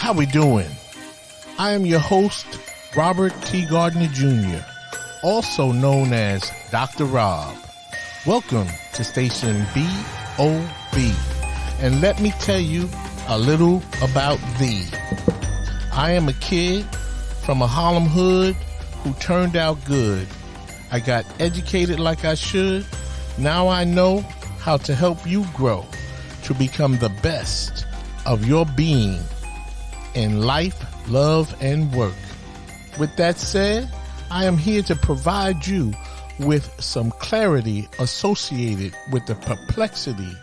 how we doing? I am your host, Robert T. Gardner Jr., also known as Dr. Rob. Welcome to Station B.O.B. And let me tell you a little about thee. I am a kid from a Harlem hood who turned out good. I got educated like I should. Now I know how to help you grow to become the best of your being in life, love, and work. With that said, I am here to provide you with some clarity associated with the perplexity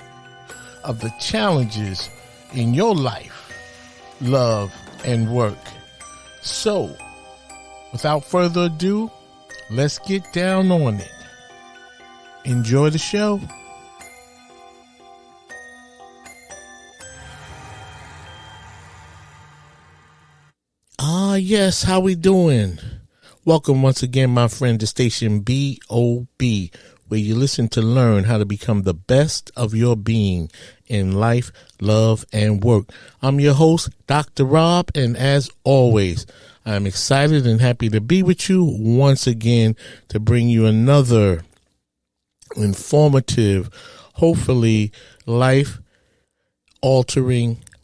of the challenges in your life, love, and work. So, without further ado, let's get down on it. Enjoy the show. Yes, how we doing? Welcome once again, my friend, to Station B.O.B., where you listen to learn how to become the best of your being in life, love, and work. I'm your host, Dr. Rob, and as always, I'm excited and happy to be with you once again to bring you another informative, hopefully life-altering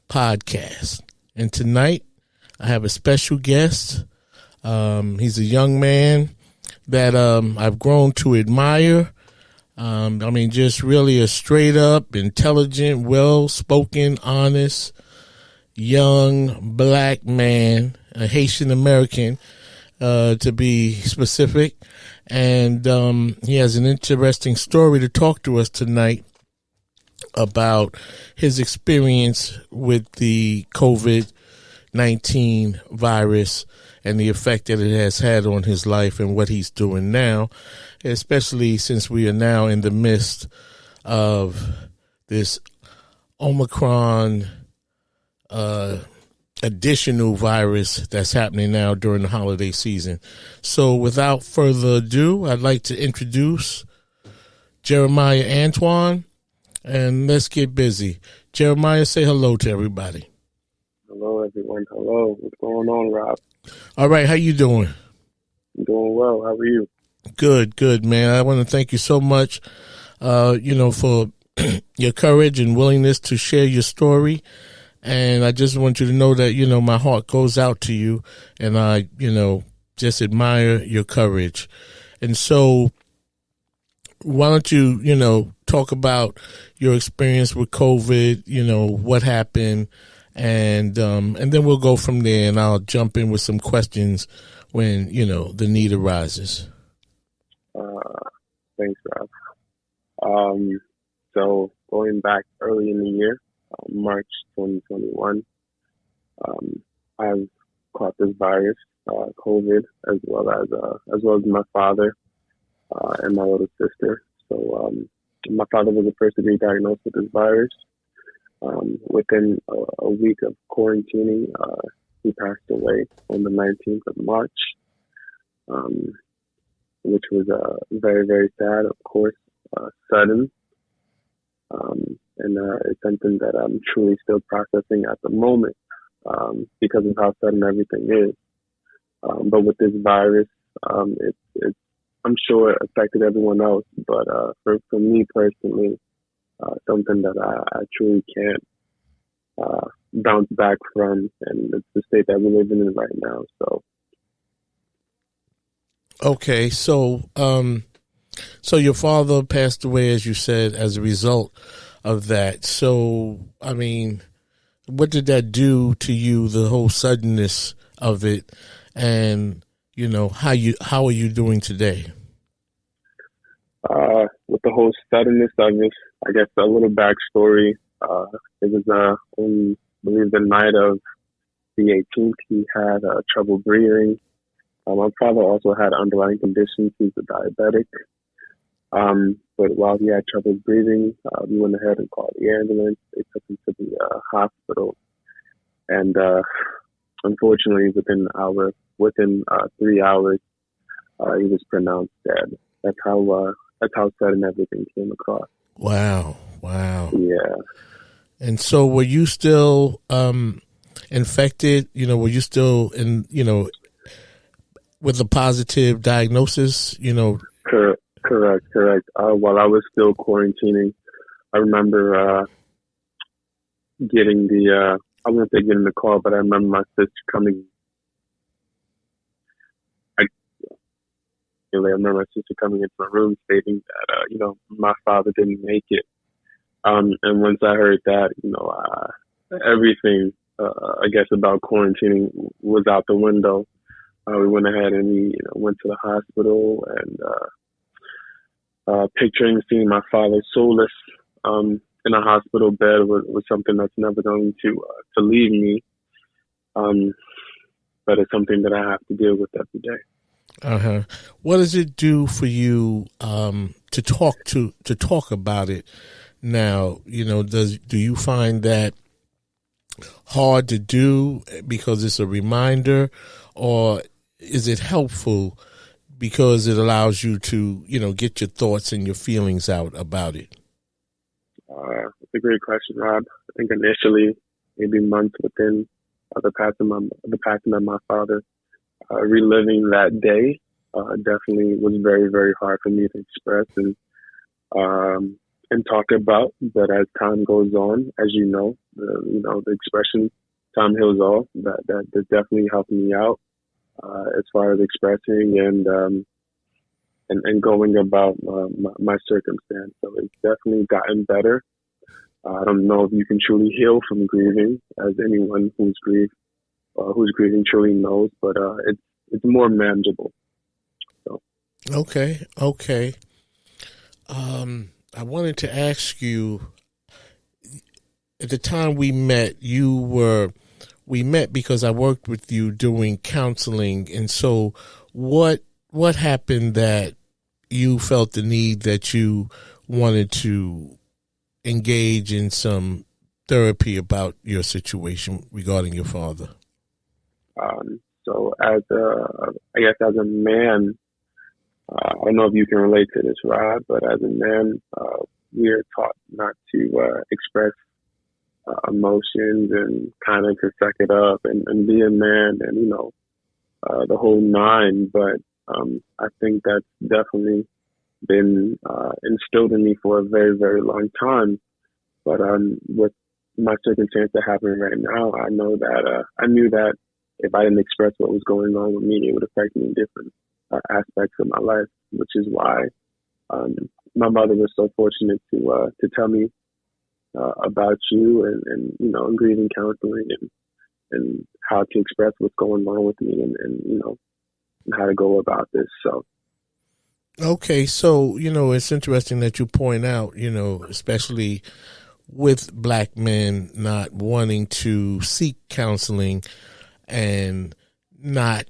podcast. And tonight, I have a special guest. He's a young man that I've grown to admire. Just really a straight up, intelligent, well-spoken, honest, young black man, a Haitian American, to be specific. And he has an interesting story to talk to us tonight about his experience with the COVID-19 virus and the effect that it has had on his life and what he's doing now, especially since we are now in the midst of this Omicron additional virus that's happening now during the holiday season. So without further ado, I'd like to introduce Jeremiah Antoine, and let's get busy. Jeremiah, say hello to everybody. Hello, everyone. Hello. What's going on, Rob? All right. How you doing? I'm doing well. How are you? Good, man. I want to thank you so much, for your courage and willingness to share your story. And I just want you to know that, my heart goes out to you, and I, just admire your courage. And so why don't you, talk about your experience with COVID, what happened, and then we'll go from there, and I'll jump in with some questions when, the need arises. Thanks, Rob. So going back early in the year, March 2021, I've caught this virus, COVID, as well as my father and my little sister. So my father was the first to be diagnosed with this virus. Within a week of quarantining, he passed away on the 19th of March, which was very, very sad, of course, sudden. And it's something that I'm truly still processing at the moment because of how sudden everything is. But with this virus, it's I'm sure it affected everyone else, but for me personally, something that I truly can't bounce back from, and it's the state that we're living in right now. So, okay, so your father passed away, as you said, as a result of that. So, what did that do to you? The whole suddenness of it, and how are you doing today? With the whole suddenness of it, I guess a little backstory. It was on, I believe, the night of the 18th, he had trouble breathing. My father also had underlying conditions. He's a diabetic. But while he had trouble breathing, we went ahead and called the ambulance. They took him to the hospital. And unfortunately, within 3 hours, he was pronounced dead. That's how sudden everything came across. Wow. Yeah. And so were you still infected? Were you still with a positive diagnosis? Correct. While I was still quarantining, I remember getting I wouldn't say getting the call, but I remember my sister coming. I remember my sister coming into my room stating that, my father didn't make it. And once I heard that, everything, I guess, about quarantining was out the window. We went ahead and we, went to the hospital, and picturing seeing my father soulless in a hospital bed was something that's never going to leave me. But it's something that I have to deal with every day. Uh-huh. What does it do for you to talk about it now? Do you find that hard to do because it's a reminder, or is it helpful because it allows you to, get your thoughts and your feelings out about it? It's a great question, Rob. I think initially, maybe months within the passing of my father, reliving that day definitely was very, very hard for me to express and talk about. But as time goes on, as the expression "time heals all" that definitely helped me out as far as expressing and going about my circumstance. So it's definitely gotten better. I don't know if you can truly heal from grieving, as anyone who's grieving truly knows, but it's more manageable. So. Okay. I wanted to ask you, at the time we met, we met because I worked with you doing counseling, and so what happened that you felt the need that you wanted to engage in some therapy about your situation regarding your father? So as a man, I don't know if you can relate to this, Rob, but as a man, we are taught not to express emotions and kind of to suck it up and be a man and, the whole nine. But I think that's definitely been instilled in me for a very, very long time. But with my circumstance that happened right now, I knew that if I didn't express what was going on with me, it would affect me in different aspects of my life, which is why my mother was so fortunate to tell me about you and grieving counseling and how to express what's going on with me and how to go about this. So. Okay, so, it's interesting that you point out, especially with black men not wanting to seek counseling and not,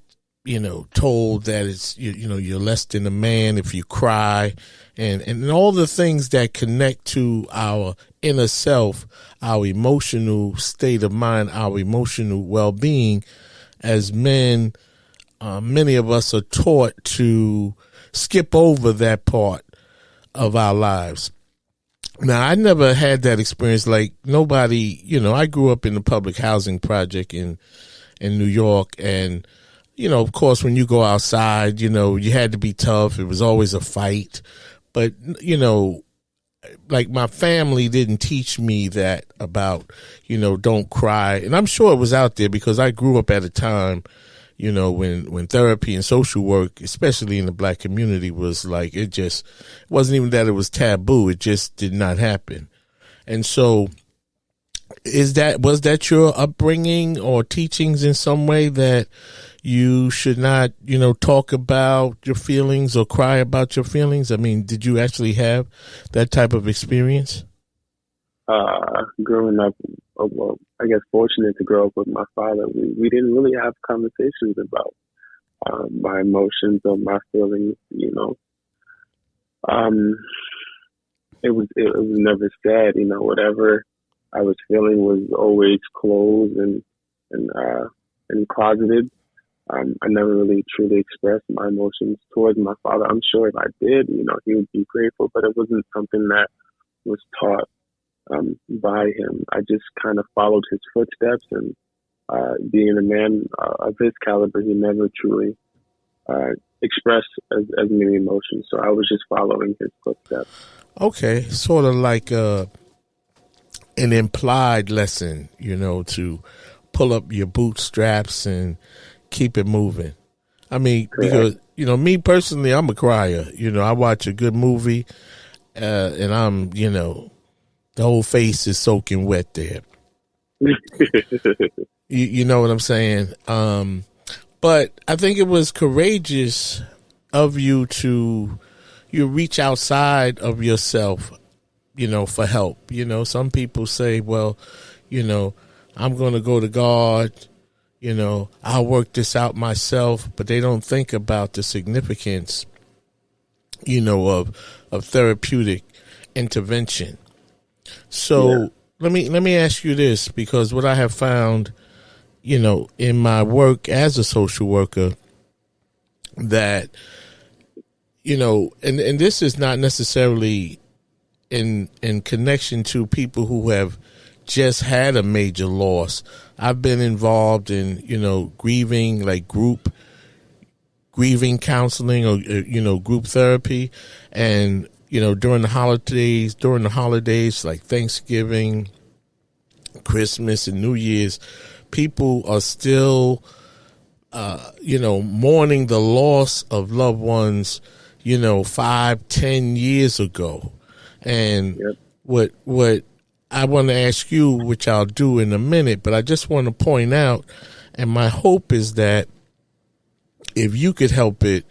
told that it's, you're less than a man if you cry and all the things that connect to our inner self, our emotional state of mind, our emotional well-being. As men, many of us are taught to skip over that part of our lives. Now, I never had that experience. Like nobody, I grew up in the public housing project in New York. And, of course, when you go outside, you had to be tough. It was always a fight. But, like my family didn't teach me that about, don't cry. And I'm sure it was out there because I grew up at a time, when therapy and social work, especially in the black community, was like, it wasn't even that it was taboo. It just did not happen. And so was that your upbringing or teachings in some way that you should not, talk about your feelings or cry about your feelings? I mean, did you actually have that type of experience? Growing up, well, I guess fortunate to grow up with my father, we didn't really have conversations about my emotions or my feelings. It was never said. Whatever I was feeling was always closed and closeted. I never really truly expressed my emotions towards my father. I'm sure if I did, he would be grateful, but it wasn't something that was taught by him. I just kind of followed his footsteps and being a man of his caliber, he never truly expressed as many emotions. So I was just following his footsteps. Okay, sort of like an implied lesson, to pull up your bootstraps and keep it moving. I mean, because, me personally, I'm a crier. I watch a good movie and I'm, the whole face is soaking wet there. You know what I'm saying? But I think it was courageous of you to reach outside of yourself, for help. Some people say, well, I'm going to go to God, I'll work this out myself, but they don't think about the significance, of therapeutic intervention. So let me ask you this, because what I have found, in my work as a social worker, that, and this is not necessarily in connection to people who have just had a major loss. I've been involved in, grieving, like group grieving counseling or, group therapy. And, during the holidays like Thanksgiving, Christmas, and New Year's, people are still, mourning the loss of loved ones, 5-10 years ago. And what I want to ask you, which I'll do in a minute, but I just want to point out, and my hope is that if you could help it,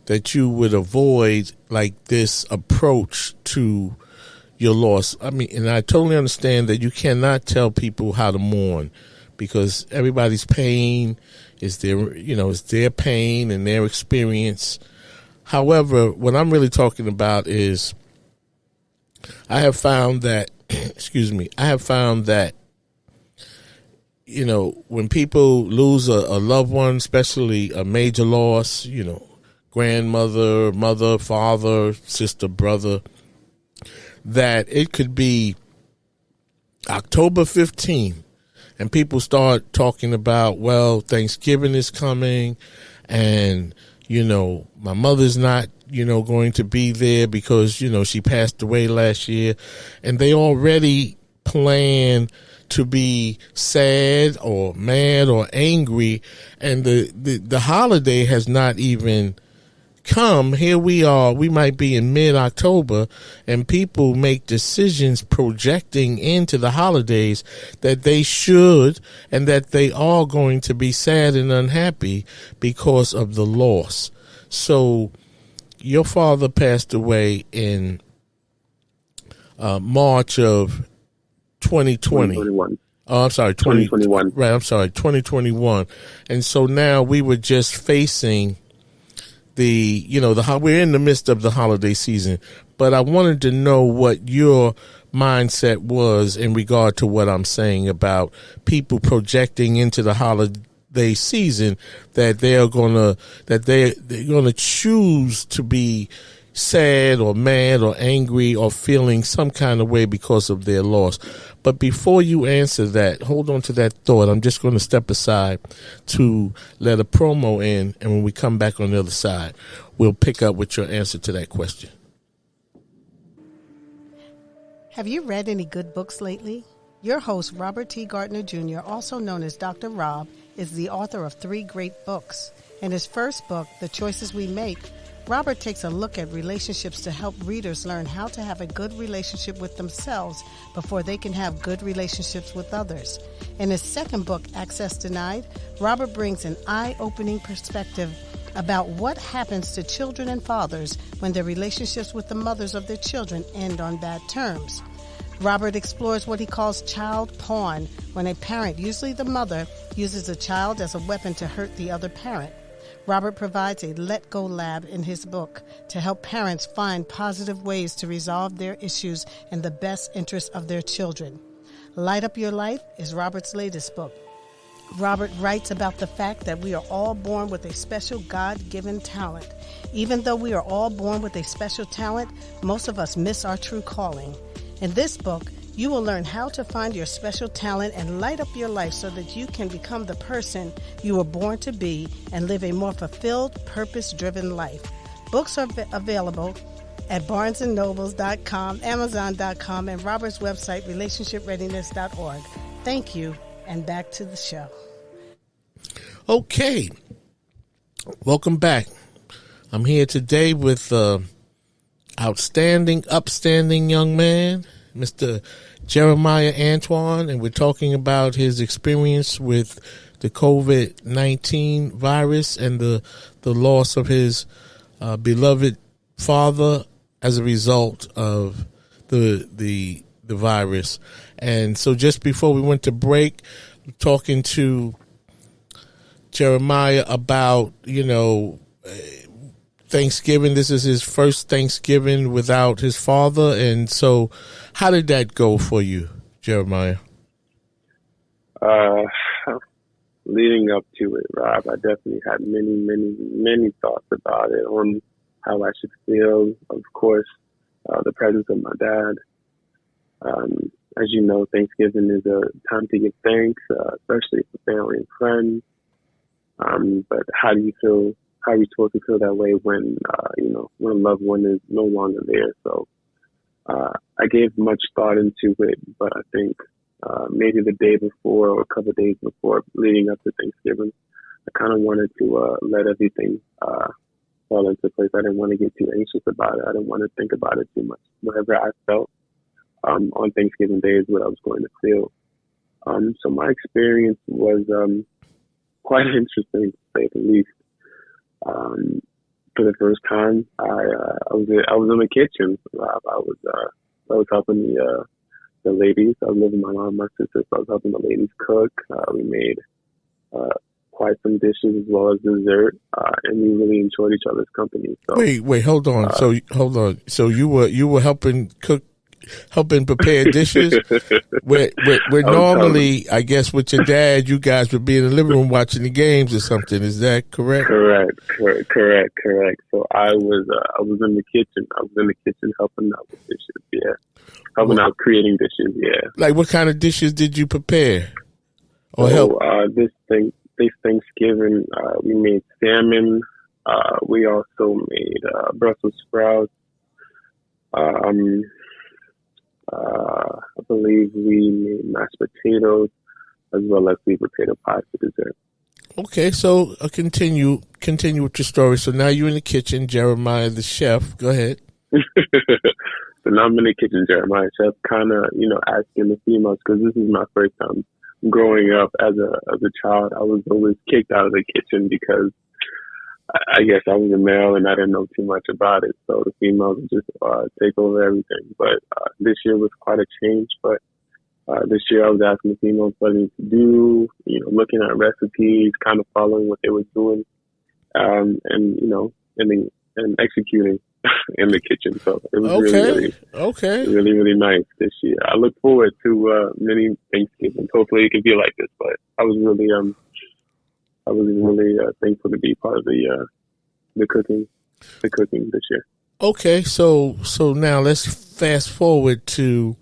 that you would avoid like this approach to your loss. I mean, and I totally understand that you cannot tell people how to mourn, because everybody's pain is their pain and their experience. However, what I'm really talking about is I have found that, when people lose a loved one, especially a major loss, grandmother, mother, father, sister, brother, that it could be October 15th and people start talking about, well, Thanksgiving is coming and, my mother's not, going to be there because, she passed away last year, and they already plan to be sad or mad or angry, and the holiday has not even come. Here we are, we might be in mid-October, and people make decisions projecting into the holidays that they should and that they are going to be sad and unhappy because of the loss. So your father passed away in March of 2020. 2021. Oh, I'm sorry, 2021. Right, I'm sorry, 2021. And so now we were just facing we're in the midst of the holiday season, but I wanted to know what your mindset was in regard to what I'm saying about people projecting into the holiday season that they're gonna choose to be sad or mad or angry or feeling some kind of way because of their loss. But before you answer that, hold on to that thought. I'm just going to step aside to let a promo in, and when we come back on the other side, we'll pick up with your answer to that question. Have you read any good books lately? Your host, Robert T. Gardner Jr., also known as Dr. Rob, is the author of 3 great books. In his first book, The Choices We Make, Robert takes a look at relationships to help readers learn how to have a good relationship with themselves before they can have good relationships with others. In his second book, Access Denied, Robert brings an eye-opening perspective about what happens to children and fathers when their relationships with the mothers of their children end on bad terms. Robert explores what he calls child porn, when a parent, usually the mother, uses a child as a weapon to hurt the other parent. Robert provides a Let Go lab in his book to help parents find positive ways to resolve their issues in the best interest of their children. Light Up Your Life is Robert's latest book. Robert writes about the fact that we are all born with a special God-given talent. Even though we are all born with a special talent, most of us miss our true calling. In this book, You will learn how to find your special talent and light up your life so that you can become the person you were born to be and live a more fulfilled, purpose-driven life. Books are available at barnesandnobles.com, amazon.com, and Robert's website, relationshipreadiness.org. Thank you, and back to the show. Okay. Welcome back. I'm here today with outstanding, upstanding young man, Mr. Jeremiah Antoine, and we're talking about his experience with the COVID-19 virus and the loss of his beloved father as a result of the virus. And so just before we went to break, talking to Jeremiah about, Thanksgiving. This is his first Thanksgiving without his father. And so how did that go for you, Jeremiah? Leading up to it, Rob, I definitely had many thoughts about it, on how I should feel. Of course, the presence of my dad. As you know, Thanksgiving is a time to give thanks, especially for family and friends. But how do you feel? How are you supposed to feel that way when when a loved one is no longer there? So I gave much thought into it, but I think maybe the day before or a couple of days before, leading up to Thanksgiving, I kind of wanted to let everything fall into place. I didn't want to get too anxious about it. I didn't want to think about it too much. Whatever I felt on Thanksgiving Day is what I was going to feel. So my experience was quite interesting, to say the least. For the first time, I was in the kitchen. I was helping the ladies. I was living with my mom and my sister, so I was helping the ladies cook. We made quite some dishes as well as dessert, and we really enjoyed each other's company. So, wait, hold on. Hold on. So you were helping prepare dishes. where normally, I guess, with your dad, you guys would be in the living room watching the games or something. Is that correct? Correct. So I was in the kitchen. I was in the kitchen helping out with dishes. Yeah, helping out creating dishes. Yeah. Like, what kind of dishes did you prepare or help? This Thanksgiving, we made salmon. We also made Brussels sprouts. I believe we made mashed potatoes as well as sweet potato pie for dessert. Okay, so continue with your story. So now you're in the kitchen, Jeremiah the chef. Go ahead. So now I'm in the kitchen, Jeremiah chef, kind of asking the females, because this is my first time growing up as a child. I was always kicked out of the kitchen because I guess I was a male and I didn't know too much about it. So the females would just take over everything. But this year was quite a change. But this year I was asking the females what they need to do, looking at recipes, kind of following what they were doing, and executing in the kitchen. So it was really nice this year. I look forward to many Thanksgivings. Hopefully it can be like this. But I was really thankful to be part of the cooking this year. Okay, so now let's fast forward to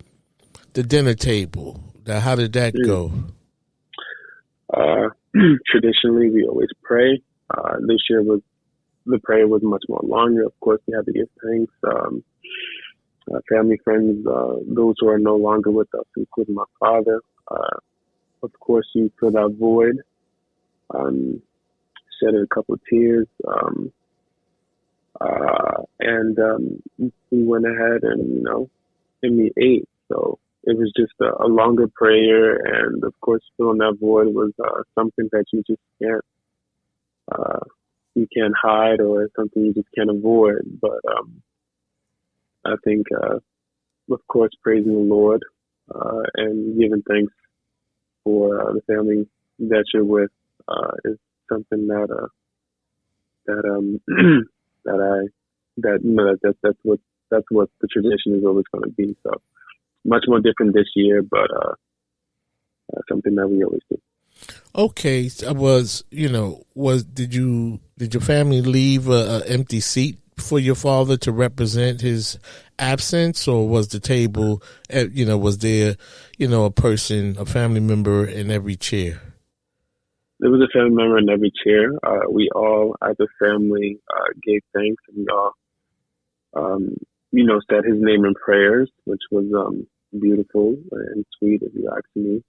the dinner table. Now, how did that go? Traditionally, we always pray. This year the prayer was much more longer. Of course, we had to give thanks. Family, friends, those who are no longer with us, including my father. Of course, you fill that void. Shed a couple of tears, and we went ahead and we ate. So it was just a longer prayer, and of course, filling that void was something that you just can't hide, or something you just can't avoid. But I think, of course, praising the Lord and giving thanks for the family that you're with is something that's what the tradition is always going to be. So much more different this year, but something that we always do. Okay, did your family leave a empty seat for your father to represent his absence, or was the table, was there, a person, a family member in every chair? There was a family member in every chair. We all, as a family, gave thanks, and we all, said his name in prayers, which was beautiful and sweet, if you ask me.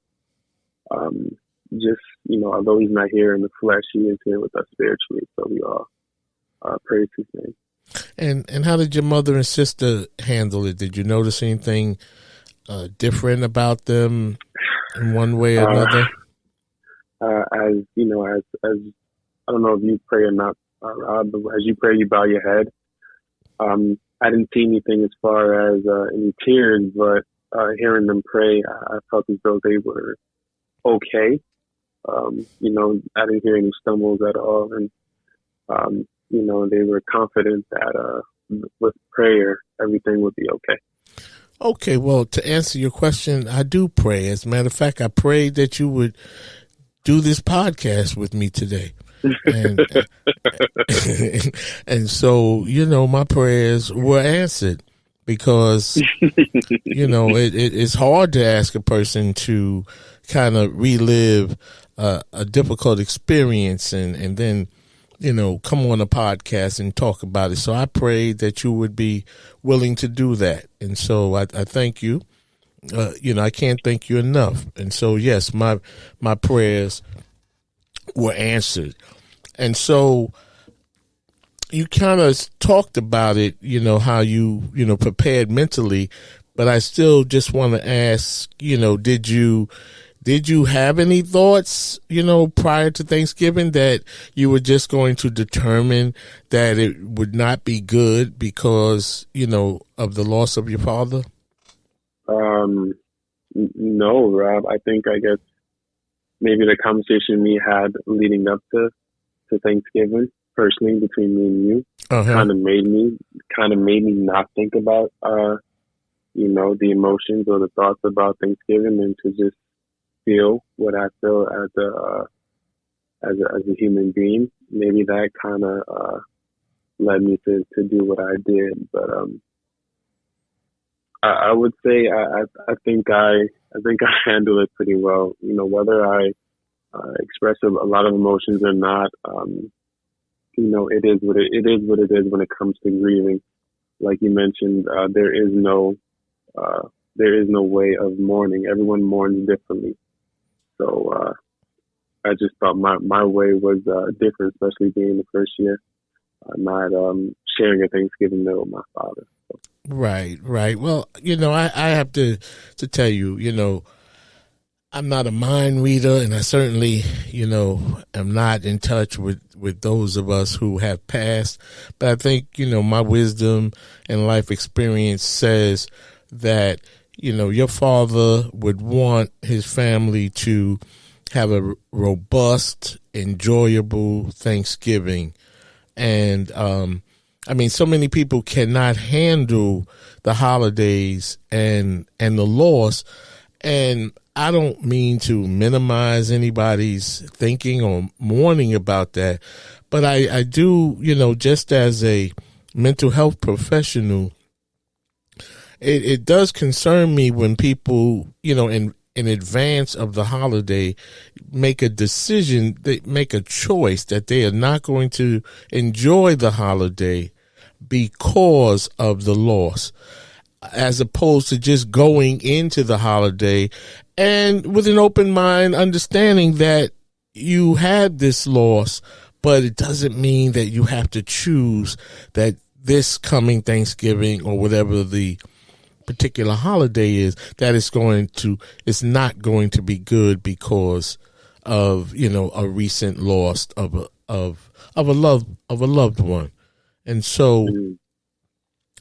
Although he's not here in the flesh, he is here with us spiritually, so we all praise his name. And how did your mother and sister handle it? Did you notice anything different about them in one way or another? As I don't know if you pray or not, Rob, but as you pray, you bow your head. I didn't see anything as far as any tears, but hearing them pray, I felt as though they were okay. I didn't hear any stumbles at all, and they were confident that with prayer, everything would be okay. Okay, well, to answer your question, I do pray. As a matter of fact, I prayed that you would do this podcast with me today. And so, my prayers were answered, because, it's hard to ask a person to kind of relive a difficult experience and then, come on a podcast and talk about it. So I prayed that you would be willing to do that. And so I thank you. I can't thank you enough. And so, yes, my prayers were answered. And so you kind of talked about it, how you, prepared mentally, but I still just want to ask, did you have any thoughts, prior to Thanksgiving, that you were just going to determine that it would not be good because, of the loss of your father? No, Rob. I guess maybe the conversation we had leading up to Thanksgiving, personally, between me and you, kind of made me not think about, the emotions or the thoughts about Thanksgiving, and to just feel what I feel as a human being. Maybe that kind of led me to do what I did. But I would say I think I handle it pretty well. Whether I express a lot of emotions or not, it is what it is when it comes to grieving. Like you mentioned, there is no way of mourning. Everyone mourns differently. So I just thought my way was different, especially being the first year, not sharing a Thanksgiving meal with my father. So. Right. Well, I have to tell you, I'm not a mind reader, and I certainly, am not in touch with those of us who have passed. But I think, my wisdom and life experience says that, your father would want his family to have a robust, enjoyable Thanksgiving. And, so many people cannot handle the holidays and the loss. And I don't mean to minimize anybody's thinking or mourning about that, but I do, just as a mental health professional, it does concern me when people, in advance of the holiday, make a decision, they make a choice that they are not going to enjoy the holiday because of the loss, as opposed to just going into the holiday and with an open mind, understanding that you had this loss, but it doesn't mean that you have to choose that this coming Thanksgiving or whatever the particular holiday is, that it's not going to be good because of, a recent loss of a loved one. And so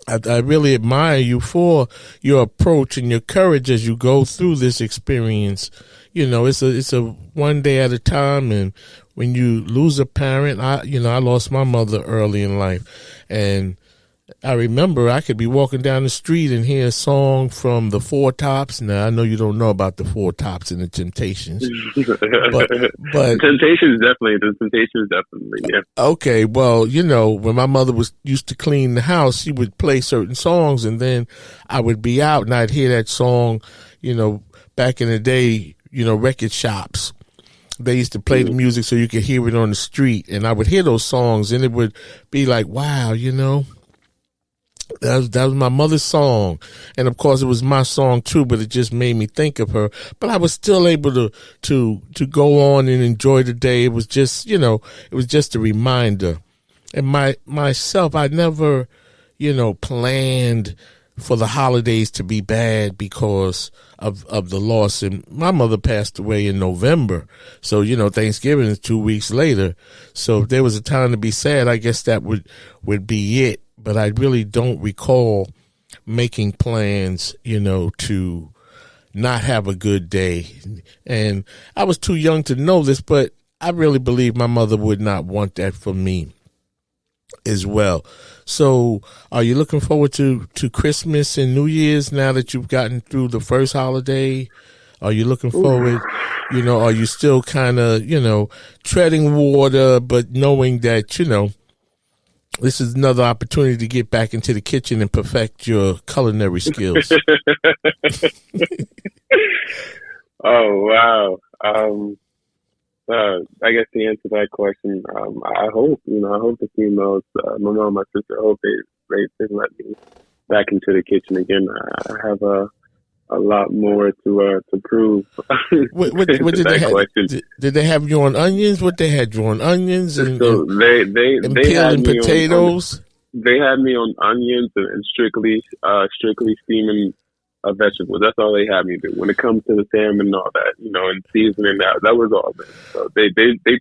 I really admire you for your approach and your courage as you go through this experience. It's a one day at a time. And when you lose a parent, I lost my mother early in life, and I remember I could be walking down the street and hear a song from the Four Tops. Now, I know you don't know about the Four Tops and the Temptations. but The Temptations definitely, yeah. Okay, well, when my mother used to clean the house, she would play certain songs, and then I would be out and I'd hear that song, back in the day, record shops. They used to play the music so you could hear it on the street, and I would hear those songs, and it would be like, wow, that was my mother's song. And of course it was my song too, but it just made me think of her. But I was still able to go on and enjoy the day. It was just, it was just a reminder. And myself, I never, planned for the holidays to be bad because of the loss. And my mother passed away in November. So, Thanksgiving is 2 weeks later. So if there was a time to be sad, I guess that would be it. But I really don't recall making plans, to not have a good day. And I was too young to know this, but I really believe my mother would not want that for me as well. So are you looking forward to Christmas and New Year's now that you've gotten through the first holiday? Are you looking forward, are you still kind of, treading water, but knowing that, this is another opportunity to get back into the kitchen and perfect your culinary skills? Oh, wow. I guess to answer that question, I hope the females, my mom and my sister, I hope they let me back into the kitchen again. I have a lot more to prove. What did they have? Did they have you on onions? What they had you on onions and peeling potatoes? They had me on onions and strictly steaming vegetables. That's all they had me do. When it comes to the salmon and all that, and seasoning that was all them. So they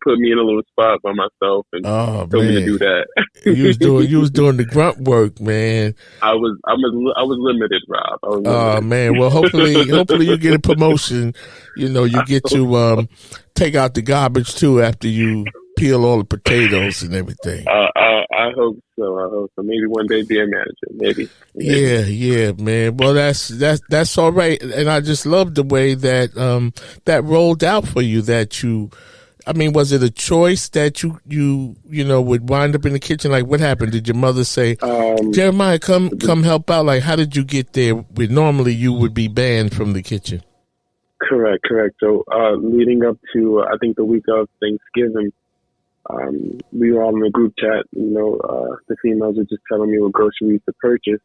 put me in a little spot by myself and told me to do that. you was doing the grunt work, man. I was limited, Rob. Man. Well, hopefully you get a promotion. You get to take out the garbage too after you peel all the potatoes and everything. I hope so. Maybe one day be a manager. Maybe. Yeah, man. Well, that's all right. And I just love the way that that rolled out for you. Was it a choice that you would wind up in the kitchen? Like, what happened? Did your mother say, Jeremiah, come help out? Like, how did you get there? Where normally you would be banned from the kitchen. Correct. So, leading up to, I think the week of Thanksgiving, we were all in a group chat. The females were just telling me what groceries to purchase.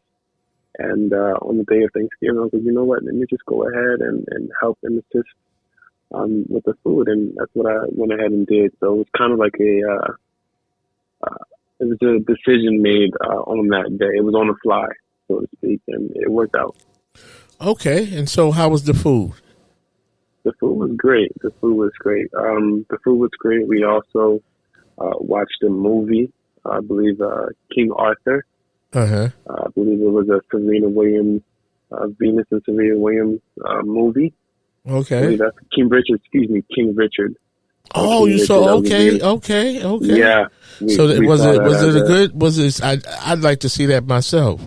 And on the day of Thanksgiving, I was like, you know what? Let me just go ahead and help and assist with the food. And that's what I went ahead and did. So it was kind of like it was a decision made on that day. It was on the fly, so to speak, and it worked out. Okay. And so how was the food? The food was great. The food was great. We also watched a movie, I believe, King Arthur. Uh-huh. I believe it was a Serena Williams, Venus and Serena Williams movie. Okay. That's King Richard. Oh, you saw? Okay. Yeah. Was it? I'd like to see that myself.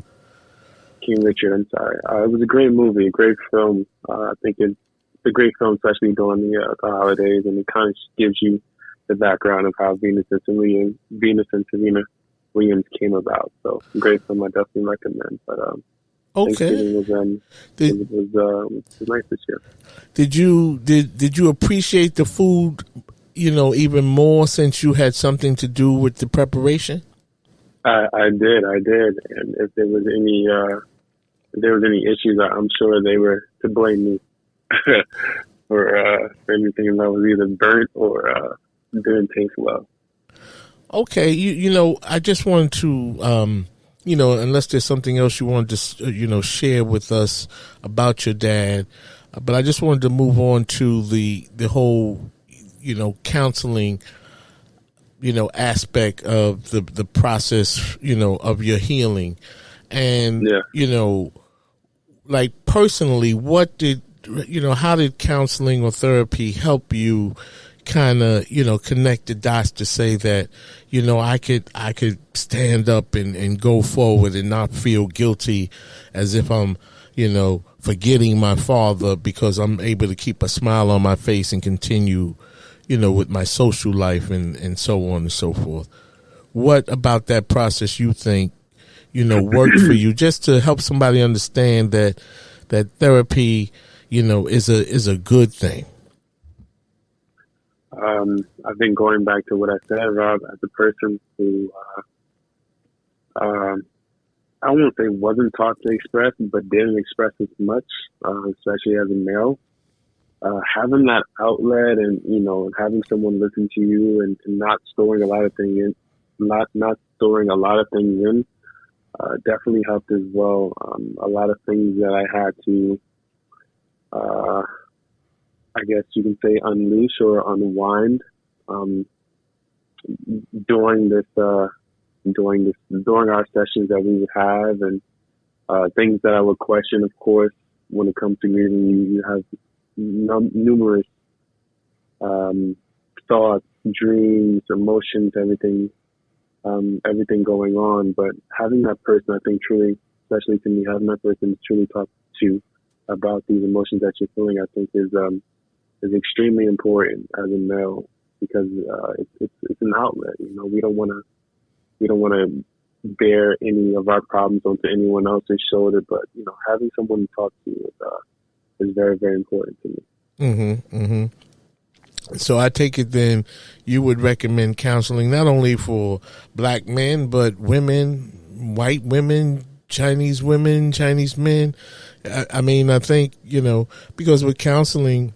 King Richard. I'm sorry. It was a great movie, a great film. I think it's a great film, especially during the holidays, and it kind of gives you the background of how Venus and Serena Williams came about. So great film, I definitely recommend. But okay, it was nice this year. Did you appreciate the food, even more since you had something to do with the preparation? I did, and if there was any issues, I'm sure they were to blame me for anything that was either burnt or didn't taste well. Okay, I just wanted to, unless there's something else you wanted to, share with us about your dad, but I just wanted to move on to the whole, counseling, aspect of the process, of your healing, and like personally, how did counseling or therapy help you kind of, connect the dots to say that, I could stand up and go forward and not feel guilty as if I'm, forgetting my father, because I'm able to keep a smile on my face and continue, with my social life and so on and so forth. What about that process you think, worked for you, just to help somebody understand that therapy, is a good thing? I think going back to what I said, Rob, as a person who, I won't say wasn't taught to express, but didn't express as much, especially as a male, having that outlet and, having someone listen to you and not storing a lot of things in, not storing a lot of things in, definitely helped as well. A lot of things that I had to, I guess you can say, unleash or unwind during our sessions that we would have, and things that I would question. Of course, when it comes to grieving, you have numerous thoughts, dreams, emotions, everything going on. But having that person, I think, truly, especially to me, having that person to truly talk to about these emotions that you're feeling, I think is extremely important as a male, because it's an outlet. We don't want to bear any of our problems onto anyone else's shoulder, but having someone to talk to is very, very important to me. Mm-hmm. Mm-hmm. So I take it then you would recommend counseling not only for black men, but women, white women, Chinese women, Chinese men. I mean, I think, because with counseling,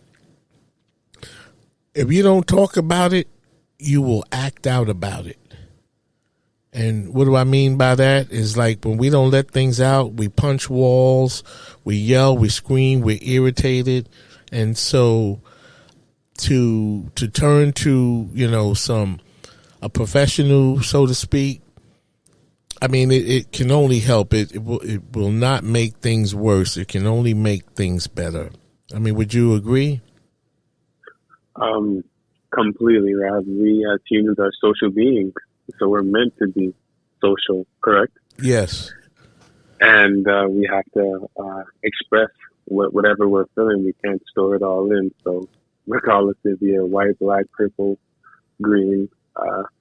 if you don't talk about it, you will act out about it. And what do I mean by that? Is like when we don't let things out, we punch walls, we yell, we scream, we're irritated. And so to turn to, a professional, so to speak, I mean, it can only help. It will not make things worse. It can only make things better. I mean, would you agree? Completely, Rob. We as humans are social beings, so we're meant to be social, correct? Yes. And we have to express whatever we're feeling. We can't store it all in. So regardless if you're white, black, purple, green,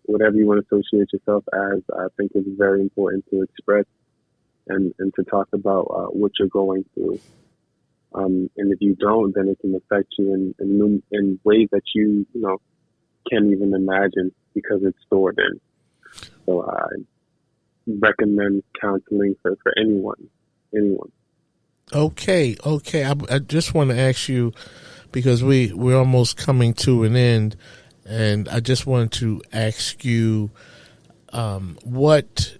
whatever you want to associate yourself as, I think it's very important to express and to talk about what you're going through. And if you don't, then it can affect you in ways that you can't even imagine, because it's stored in. So I recommend counseling for anyone. Okay. I just want to ask you, because we're almost coming to an end, and I just wanted to ask you what,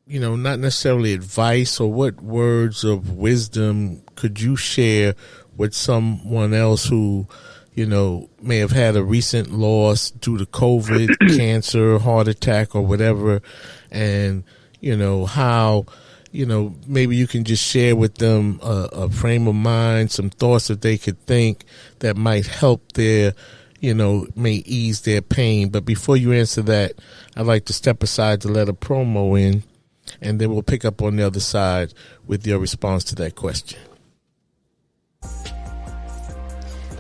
not necessarily advice, or what words of wisdom could you share with someone else who, may have had a recent loss due to COVID, cancer, heart attack, or whatever, and, how, maybe you can just share with them a frame of mind, some thoughts that they could think that might help their, may ease their pain. But before you answer that, I'd like to step aside to let a promo in, and then we'll pick up on the other side with your response to that question.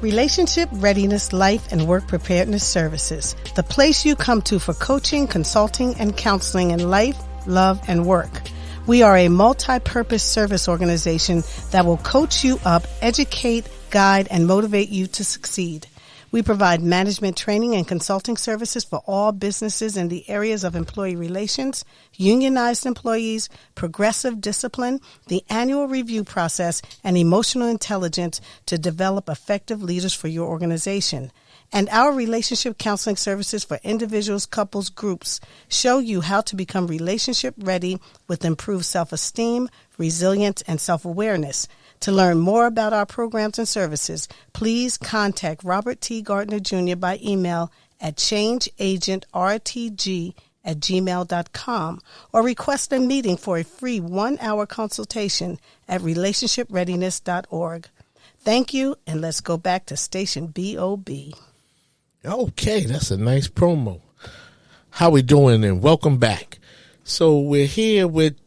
Relationship Readiness Life and Work Preparedness Services, the place you come to for coaching, consulting, and counseling in life, love, and work. We are a multi-purpose service organization that will coach you up, educate, guide, and motivate you to succeed. We provide management training and consulting services for all businesses in the areas of employee relations, unionized employees, progressive discipline, the annual review process, and emotional intelligence to develop effective leaders for your organization. And our relationship counseling services for individuals, couples, groups show you how to become relationship ready with improved self-esteem, resilience, and self-awareness. To learn more about our programs and services, please contact Robert T. Gardner Jr. by email at changeagentrtg@gmail.com or request a meeting for a free 1-hour consultation at relationshipreadiness.org. Thank you, and let's go back to Station BOB. Okay, that's a nice promo. How we doing and welcome back. So we're here with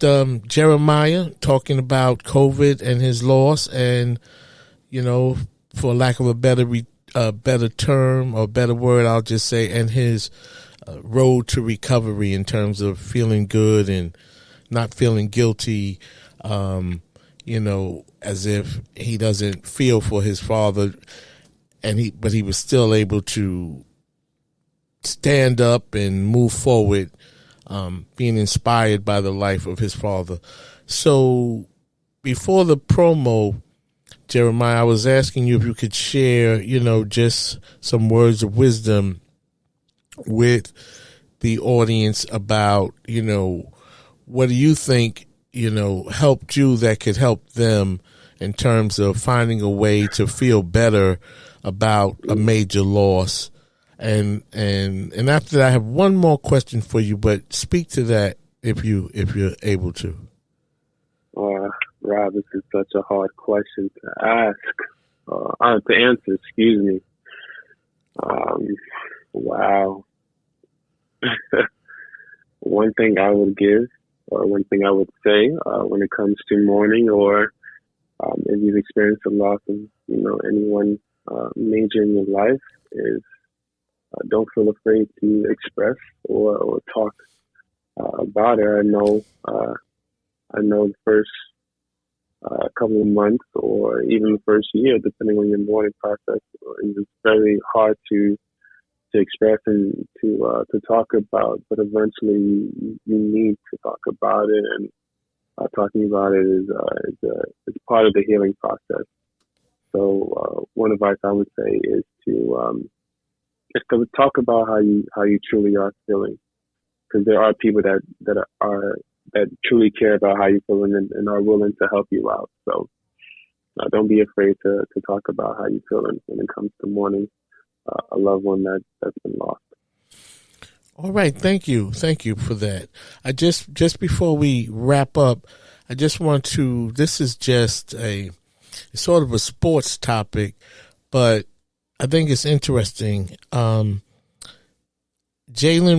Jeremiah talking about COVID and his loss and, for lack of a better term or better word, I'll just say, and his road to recovery in terms of feeling good and not feeling guilty, as if he doesn't feel for his father, but he was still able to stand up and move forward, being inspired by the life of his father. So before the promo, Jeremiah, I was asking you if you could share, just some words of wisdom with the audience about, what do you think, helped you that could help them in terms of finding a way to feel better about a major loss. And after that, I have one more question for you, but speak to that if you're able to. Rob, this is such a hard question to ask, to answer, excuse me. Wow. One thing I would give, or one thing I would say, when it comes to mourning, or if you've experienced a loss of, anyone major in your life, is don't feel afraid to express or talk about it. I know the first couple of months, or even the first year, depending on your mourning process, it's very hard to express and to talk about. But eventually, you need to talk about it, and talking about it is part of the healing process. So, one advice I would say is to talk about how you truly are feeling, because there are people that truly care about how you're feeling and are willing to help you out. So don't be afraid to talk about how you're feeling when it comes to mourning a loved one that's been lost. All right, thank you for that. I just before we wrap up, I just want to. This is just it's sort of a sports topic, but I think it's interesting. Jalen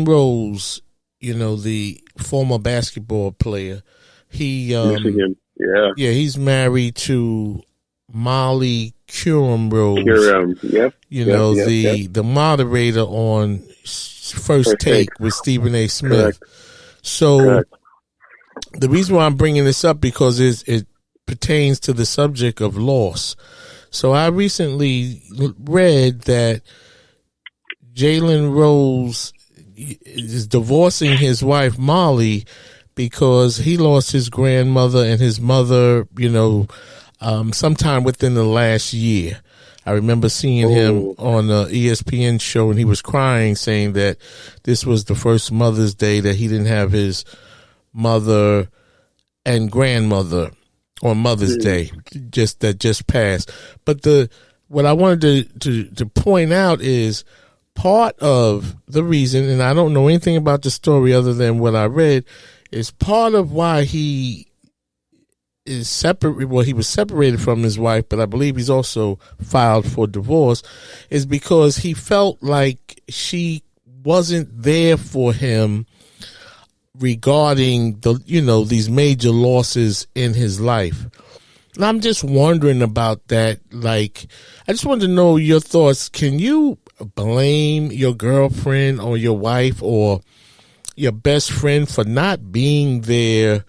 Rose, the former basketball player, he Michigan, yeah, he's married to Molly Curum Rose. Yep. The moderator on First Take with Stephen A. Smith. Correct. So Correct. The reason why I'm bringing this up because it pertains to the subject of loss. So I recently read that Jalen Rose is divorcing his wife Molly because he lost his grandmother and his mother, sometime within the last year. I remember seeing him on an ESPN show, and he was crying, saying that this was the first Mother's Day that he didn't have his mother and grandmother on Mother's Day, just passed. But what I wanted to point out is part of the reason, and I don't know anything about the story other than what I read, is part of why he is separate. Well, he was separated from his wife, but I believe he's also filed for divorce, is because he felt like she wasn't there for him regarding these major losses in his life. And I'm just wondering about that. Like, I just wanted to know your thoughts. Can you blame your girlfriend or your wife or your best friend for not being there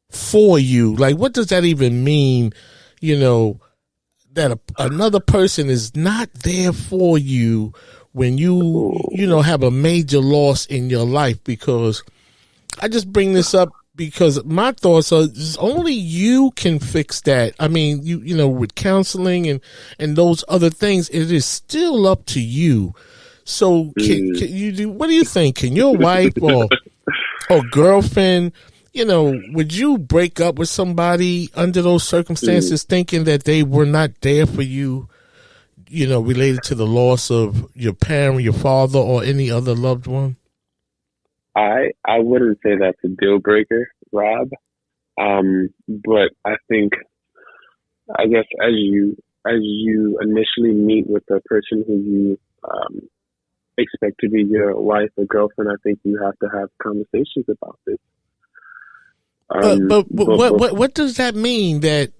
for you? Like, what does that even mean? That another person is not there for you when you have a major loss in your life. Because I just bring this up because my thoughts are only you can fix that. I mean, with counseling and those other things, it is still up to you. So can you do? What do you think? Can your wife or girlfriend, would you break up with somebody under those circumstances, thinking that they were not there for you, related to the loss of your parent, your father, or any other loved one? I wouldn't say that's a deal breaker, Rob. But I guess as you initially meet with the person who you expect to be your wife or girlfriend, I think you have to have conversations about this. But what does that mean that,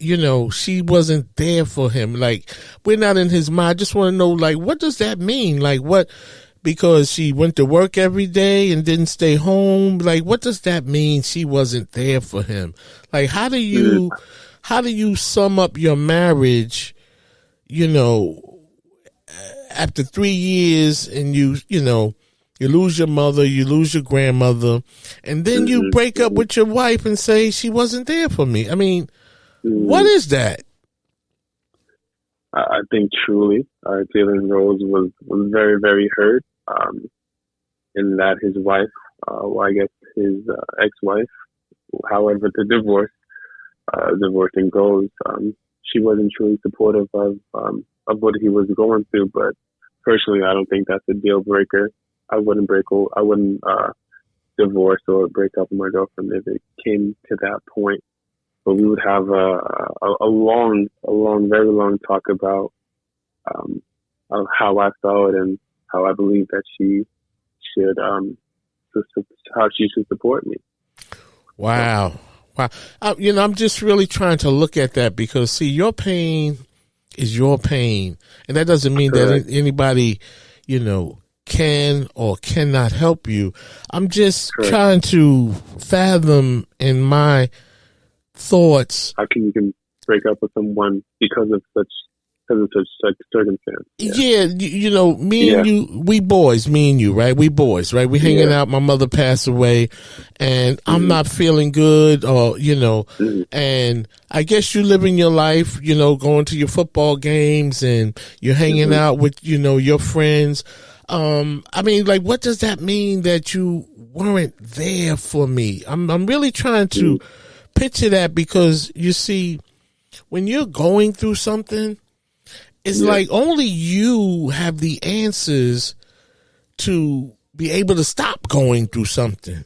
she wasn't there for him? Like, we're not in his mind. I just want to know, like, what does that mean? Like, what, because she went to work every day and didn't stay home? Like, what does that mean she wasn't there for him? Like, how do you sum up your marriage, after 3 years and you lose your mother, you lose your grandmother, and then you break up with your wife and say she wasn't there for me. I mean, what is that? I think truly, Jalen Rose was very, very hurt in that his wife, I guess his ex-wife, however the divorcing goes, she wasn't truly supportive of what he was going through. But personally, I don't think that's a deal breaker. I wouldn't divorce or break up with my girlfriend if it came to that point. But we would have a long, very long talk about how I felt and how I believe that she should how she should support me. Wow. I'm just really trying to look at that because, see, your pain is your pain, and that doesn't mean that anybody, can or cannot help you. I'm just trying to fathom in my thoughts. How can you break up with someone because of such circumstance? Yeah, me and you, we boys, me and you, right? We boys, right? We hanging out. My mother passed away, and I'm not feeling good, or and I guess you living your life, going to your football games, and you're hanging out with your friends. I mean, like, what does that mean that you weren't there for me? I'm really trying to picture that, because you see, when you're going through something, it's like only you have the answers to be able to stop going through something.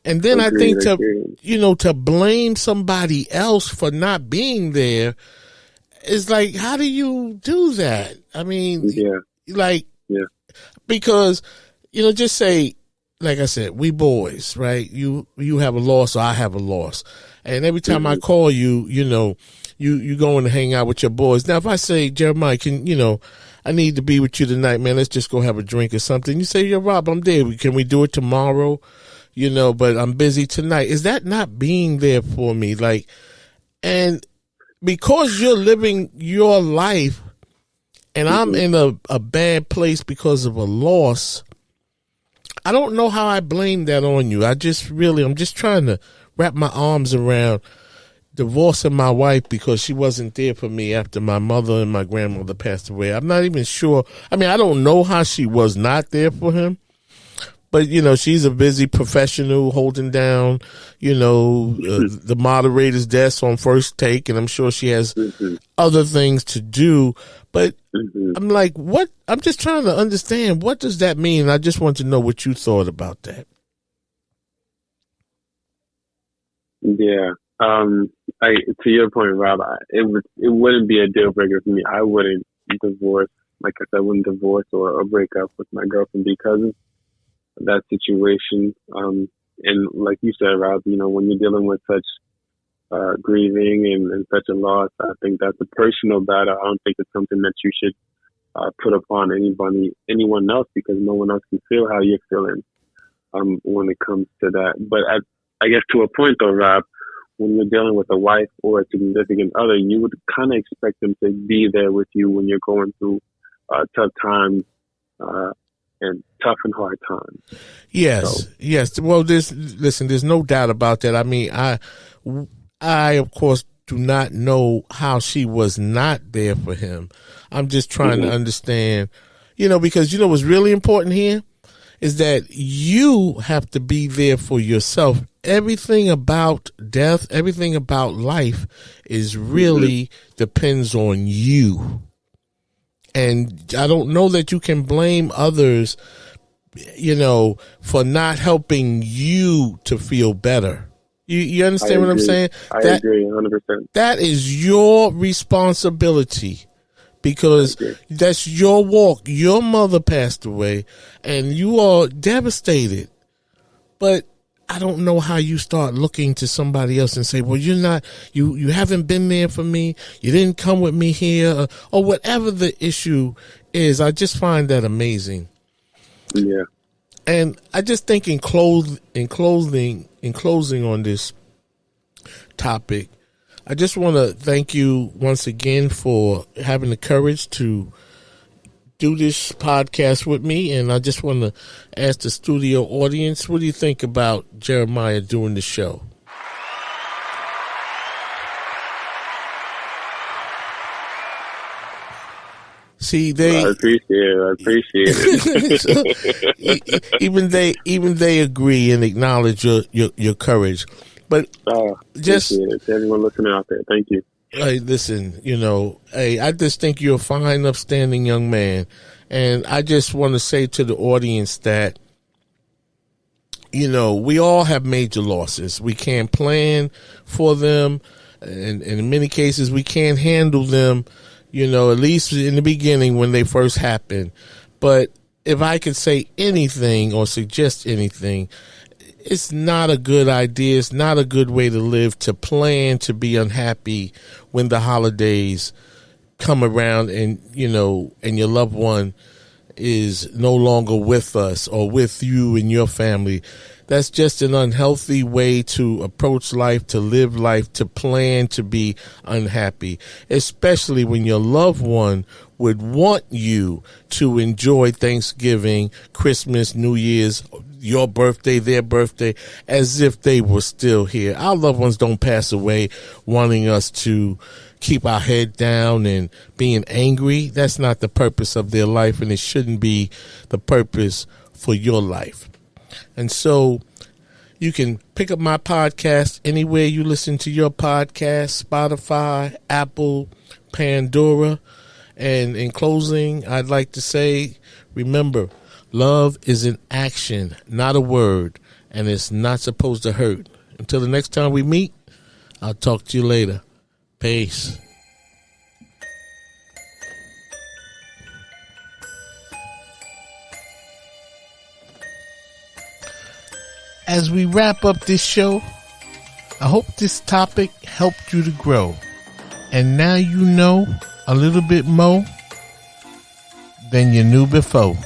And then I think to blame somebody else for not being there is like, how do you do that? I mean, because, just say, like I said, we boys, right? You have a loss or I have a loss. And every time I call you, you going to hang out with your boys. Now, if I say, Jeremiah, I need to be with you tonight, man, let's just go have a drink or something. You say, Rob, I'm there. Can we do it tomorrow? But I'm busy tonight. Is that not being there for me? Like, and because you're living your life and I'm in a bad place because of a loss, I don't know how I blame that on you. I'm just trying to wrap my arms around divorcing my wife because she wasn't there for me after my mother and my grandmother passed away. I'm not even sure. I mean, I don't know how she was not there for him. But, she's a busy professional holding down, the moderator's desk on First Take, and I'm sure she has other things to do. But I'm like, what? I'm just trying to understand, what does that mean? I just want to know what you thought about that. Yeah. To your point, Rob, it wouldn't be a deal breaker for me. I wouldn't divorce, like I said, I wouldn't divorce or break up with my girlfriend because of that situation. And like you said, Rob, when you're dealing with such grieving and such a loss, I think that's a personal battle. I don't think it's something that you should put upon anyone else, because no one else can feel how you're feeling when it comes to that. But I guess to a point though, Rob, when you're dealing with a wife or a significant other, you would kind of expect them to be there with you when you're going through tough times and tough and hard times. Yes, yes. Well, there's no doubt about that. I mean, I of course do not know how she was not there for him. I'm just trying to understand, because what's really important here is that you have to be there for yourself. Everything about death, everything about life is really depends on you. And I don't know that you can blame others, for not helping you to feel better. You understand what I'm saying? I agree 100%. That is your responsibility. because that's your walk. Your mother passed away and you are devastated. But I don't know how you start looking to somebody else and say, well, you're not, you haven't been there for me. You didn't come with me here, or whatever the issue is. I just find that amazing. Yeah. And I just think in closing on this topic, I just want to thank you once again for having the courage to do this podcast with me. And I just want to ask the studio audience, what do you think about Jeremiah doing the show? See, I appreciate it. even they agree and acknowledge your courage. But just everyone listening out there, thank you. Hey, listen, I just think you're a fine, upstanding young man. And I just want to say to the audience that, we all have major losses. We can't plan for them. And in many cases, we can't handle them, at least in the beginning when they first happen. But if I could say anything or suggest anything, it's not a good idea. It's not a good way to live, to plan to be unhappy when the holidays come around and, and your loved one is no longer with us or with you and your family. That's just an unhealthy way to approach life, to live life, to plan to be unhappy, especially when your loved one would want you to enjoy Thanksgiving, Christmas, New Year's, your birthday, their birthday, as if they were still here. Our loved ones don't pass away wanting us to keep our head down and being angry. That's not the purpose of their life, and it shouldn't be the purpose for your life. And so you can pick up my podcast anywhere you listen to your podcast, Spotify, Apple, Pandora. And in closing, I'd like to say, remember, love is an action, not a word, and it's not supposed to hurt. Until the next time we meet, I'll talk to you later. Peace. As we wrap up this show, I hope this topic helped you to grow. And now you know a little bit more than you knew before.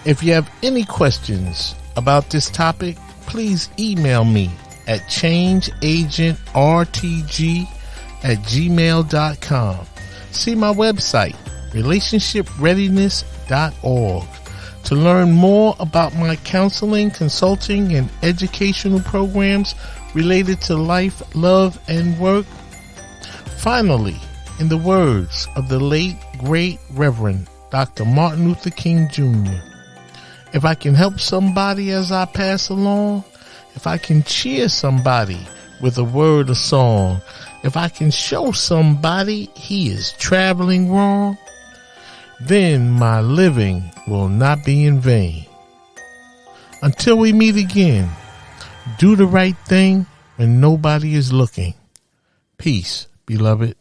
If you have any questions about this topic, please email me at changeagentrtg@gmail.com. See my website, relationshipreadiness.org, to learn more about my counseling, consulting, and educational programs related to life, love, and work. Finally, in the words of the late, great Reverend Dr. Martin Luther King Jr., if I can help somebody as I pass along, if I can cheer somebody with a word or song, if I can show somebody he is traveling wrong, then my living will not be in vain. Until we meet again, do the right thing when nobody is looking. Peace, beloved.